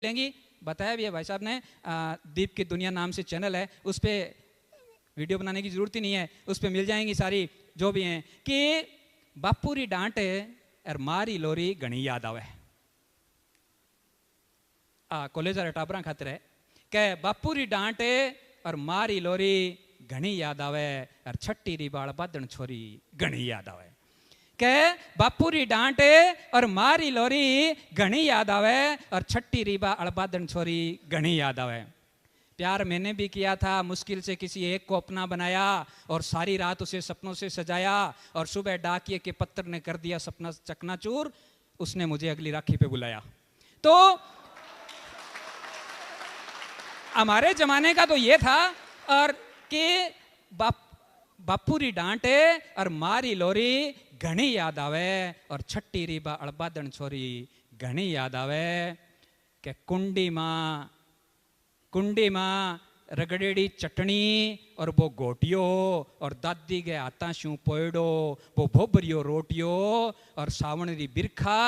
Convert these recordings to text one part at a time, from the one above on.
लेंगी। बताया भी है भाई साहब ने, दीप की दुनिया नाम से चैनल है, उस पर वीडियो बनाने की जरूरत ही नहीं है, उस पर मिल जाएंगी सारी जो भी हैं। कि बापूरी डांट और मारी लोरी घनी याद आवे। कॉलेज वाले टाबरा खातिर है कि बापूरी डांट और मारी लोरी घनी याद आवे, और छट्टी री बाल बादन छोरी घनी याद आवे। के बापूरी डांट और मारी लोरी घनी याद आवे, और छट्टी रीबा अड़बादन छोरी घनी याद आवे। प्यार मैंने भी किया था, मुश्किल से किसी एक को अपना बनाया, और सारी रात उसे सपनों से सजाया, और सुबह डाकिए के पत्थर ने कर दिया सपना चकनाचूर, उसने मुझे अगली राखी पे बुलाया। तो हमारे जमाने का तो ये था, और कि बापूरी डांट और मारी लोरी घनी याद आवे, और छट्टी रीबा अड़बादन छोरी घनी याद आवे। के कुंडी माँ रगड़ेड़ी चटनी और वो गोटियो, और दादी के हाथा शू पोयड़ो वो भोबरियो रोटियो, और सावण री बिरखा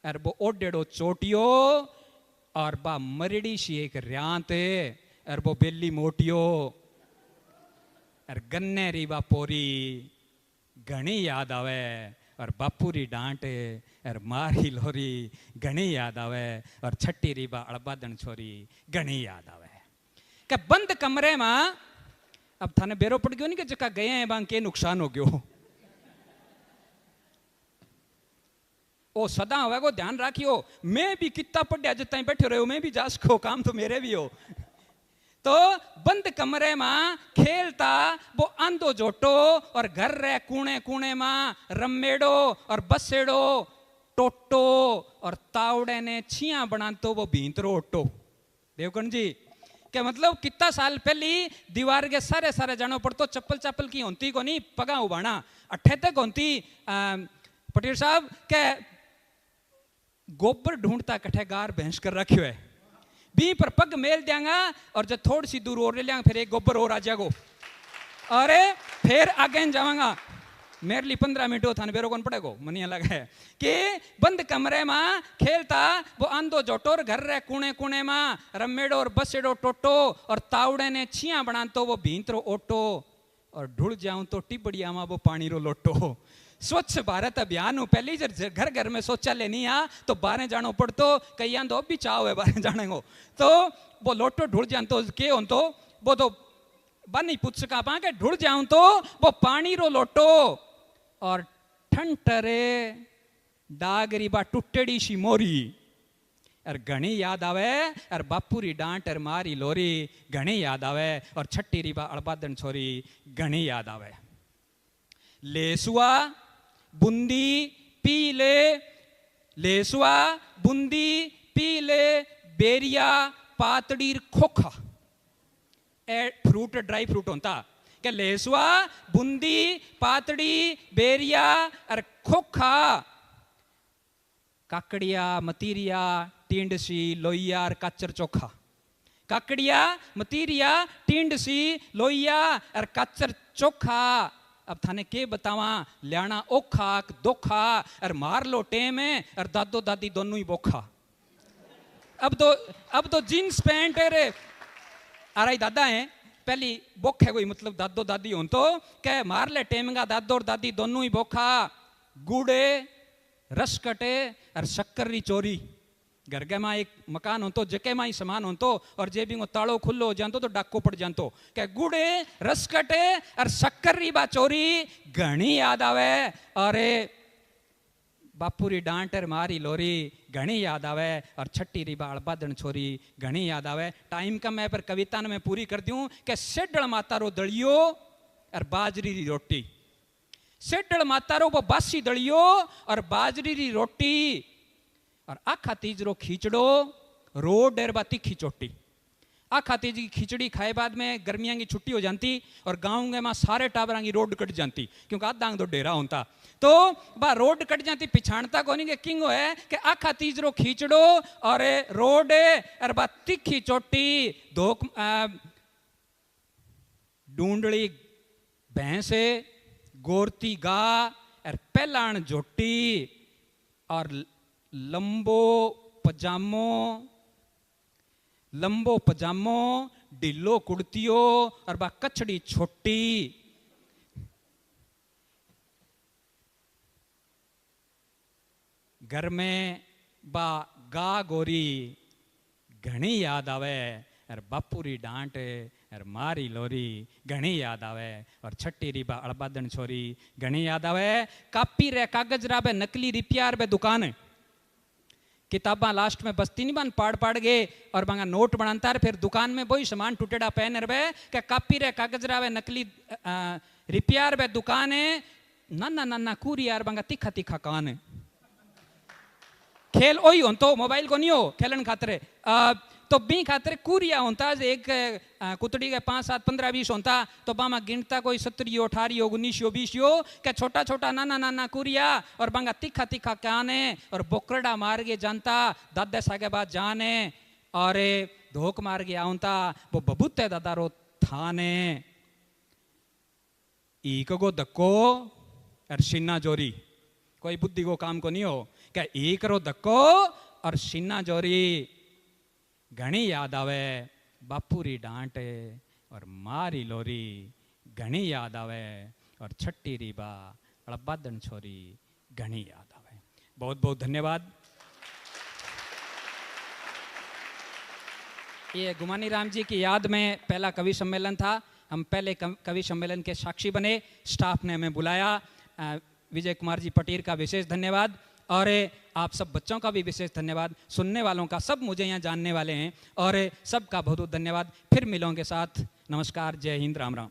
और वो ओडेड़ो चोटियो, और बा मरड़ी सी एक रियांत और वो बेली मोटियो, और गन्ने री बा पोरी घनी याद आवे, और बापूरी डांट और मारी लोरी घनी याद आवे, और छट्टी रीबा अड़बादन छोरी घनी याद आवे। के बंद कमरे में अब थाने बेरो पड़ गयो नहीं कि जका गए हैं बांग के नुकसान हो गयो। ओ सदा होवे को ध्यान राखियो, मैं भी कितना पढ़िया जितना बैठे रहो, मैं भी जा सको, काम तो मेरे भी हो। तो बंद कमरे में खेलता वो आंधो जोटो, और घर रे कूणे कूणे में रमेड़ो और बसेड़ो टोटो, और तावड़े ने छिया बनातो वो भींतरो ओटो। देवकन जी के मतलब कितना साल पहली दीवार के सारे सारे जानो पड़तो, चप्पल चप्पल की होती को नहीं, पगा उबाना अठे तक होती। पटेल साहब के गोबर ढूंढता कठे गार भैंस कर रखियो है, बी पर पग मेल देंगा, और जब थोड़ी सी दूर और ले लेंगे फिर एक गोबर और आ जाएगा, अरे फिर आगे जावांगा। मेरे लिए 15 मिनट थाने बेरो कौन पड़ेगा, मनिया लगा है कि बंद कमरे में खेलता वो आंधो जोटोर, घर रे कूणे कूणे में रमेड़ो और बसेड़ो टोटो, और तावड़े ने छिया बनातो वो भींतरो ओटो, और ढुल जाऊं तो टिबड़िया में वो पानी रो लोटो। स्वच्छ भारत अभियान पहली घर घर में शौचालय नहीं आ तो बाहर जानो पड़तो, कई तो भी चाव है बाहर जाने को, तो वो लोटो ढुल जान तो के हो तो वो तो बनी पूछ का पा के ढुल जाऊं तो वो पानी रो लोटो, और ठंटरे डागरी बा टुटेड़ी सी मोरी, और घनी याद आवे, और बापूरी डांट और मारी लोरी घनी याद आवे, और छट्टी रीबा अड़बादन छोरी घनी याद आवे। लेसुआ बूंदी पी ले, लेसुआ बूंदी पी ले, बेरिया पातड़ी खोखा। फ्रूट ड्राई फ्रूट होता के लेसुआ बूंदी पातड़ी बेरिया और खोखा, काकड़िया मतीरिया टींडसी लोहिया और काचर चोखा। काकड़िया मतीरिया टींडसी लोहिया और काचर चोखा। अब थाने के बतावा, लियाना ओखा दोखा, और मार लो टेम है, और दादो दादी दोनों ही बोखा। अब तो जीन्स पैंट है रे, आ रही दादा है, पहली बोख है कोई मतलब दादो दादी हो तो क्या मार ले टेमगा दादो और दादी दोनों ही बोखा। गुड़े रस कटे और शक्कर री चोरी, घर के माँ एक मकान हो तो जके माँ ही समान हो तो, और जे भी तालो खुल्लो हो जातो तो डाको पड़ जातो। क्या गुड़े रस कटे और शक्कर री बा चोरी घनी याद आवे, अरे बापूरी डांट और मारी लोरी घनी याद आवे, और छट्टी री बाल बादन छोरी घनी याद आवे। टाइम कम है पर कविता ने मैं पूरी कर दूं कि सेडल माता रो दलियो और बाजरी री रोटी। सेडल माता रो वो बासी दलियो और बाजरी री रोटी, और आखा तीज रो खींचड़ो रो डेर बा तीखी चोटी। आखा तीज की खिचड़ी खाए बाद में गर्मियां की छुट्टी हो जाती, और गाँव में सारे टाबरा की रोड कट जाती, क्योंकि आधा तो डेरा होता, तो बा रोड कट जाती। पिछाड़ता कोनी के किंग है कि आखा तीजरो खींचड़ो और रोड और बा तीखी चोटी, धोक ढूंढली भैंसे गोरती गा और पहलाण झोटी, और लंबो पजामो लंबो पजामो, ढिलो कुर्तियो और बा कछड़ी छोटी। घर में बा गा गोरी घणी याद आवे, और बापूरी डांट और मारी लोरी घणी याद आवे, और छठी री बा अड़बादन छोरी घणी याद आवे। कापी रे कागज रा बे नकली रिपियार बे दुकान, किताबा लास्ट में बस्ती नहीं बन पाड़ पाड़ गए और बांगा नोट बनाता है, फिर दुकान में वही सामान टूटेड़ा पहन रहे क्या कापी रे कागज रा बे नकली रिपियार बे दुकान है। नन्ना नन्ना कूरी यार बांगा तीखा तीखा कान खेल ओही हो तो मोबाइल को नहीं हो खेलन खातरे तो बी खातरे कूरिया होता एक कुतड़ी के 5 7 15 20 होता तो बामा गिनता कोई 17 18 19 20 क्या छोटा छोटा नाना नाना कूरिया और बांगा तीखा तीखा काने और बोकरड़ा मार के जानता दादा सागे बाद जाने और धोक मार के आउंता वो बबूते दादा रो थाने एक गो धक्को और शिन्ना जोरी कोई बुद्धि को काम को नहीं हो क्या एक रो धक्को और शिन्ना जोरी घणी याद आवे। बापूरी डांट और मारी लोरी घणी याद आवे, और छठी री बा अड़बादन छोरी घणी याद आवे। बहुत बहुत धन्यवाद। ये गुमानी राम जी की याद में पहला कवि सम्मेलन था। हम पहले कवि सम्मेलन के साक्षी बने, स्टाफ ने हमें बुलाया। विजय कुमार जी पटेल का विशेष धन्यवाद, और आप सब बच्चों का भी विशेष धन्यवाद। सुनने वालों का, सब मुझे यहाँ जानने वाले हैं, और सबका बहुत बहुत धन्यवाद। फिर मिलों के साथ। नमस्कार, जय हिंद, राम राम।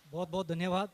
बहुत बहुत धन्यवाद।